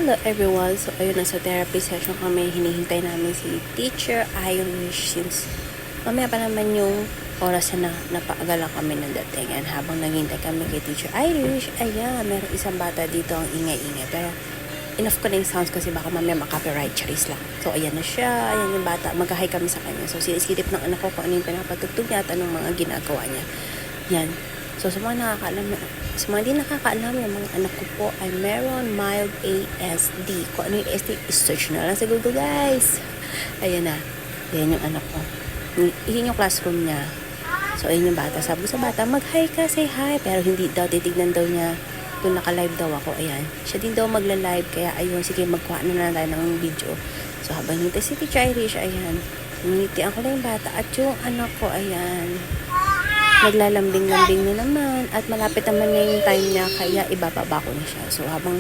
Hello everyone! So ayun, nasa therapy session kami. Hinihintay namin si Teacher Irish since mamaya pa naman yung oras na napaagal kami ng dating. And habang naghihintay kami kay Teacher Irish, ayan, meron isang bata dito ang ingay-ingay. Pero enough ko na yung sounds kasi baka mamaya makapiright, charis lang. So ayan na siya, ayan yung bata. Mag-hi kami sa kanya. So sinisilip ng anak ko kung ano yung pinapatugtog niya at anong mga ginagawa niya. Yan. So, sa mga nakakaalam, sa mga hindi nakakaalam, yung mga anak ko po ay meron mild ASD. Kung ano yung ASD, search na lang sa Google, guys. Ayan na. Ayan yung anak ko. Ayan yung classroom niya. So, ayan yung bata. Sabi sa bata, mag-hi ka, say hi. Pero hindi daw, titignan daw niya. Kung naka-live daw ako, ayan. Siya din daw magla-live, kaya ayun, sige, magkuha na lang tayo ng video. So, habang hintay si Teacher Irish, ayan. Nangitian ko lang yung bata. At yung anak ko, ayan. Naglalambing-lambing na naman at malapit naman na yung time niya kaya ibababa ko na siya. So habang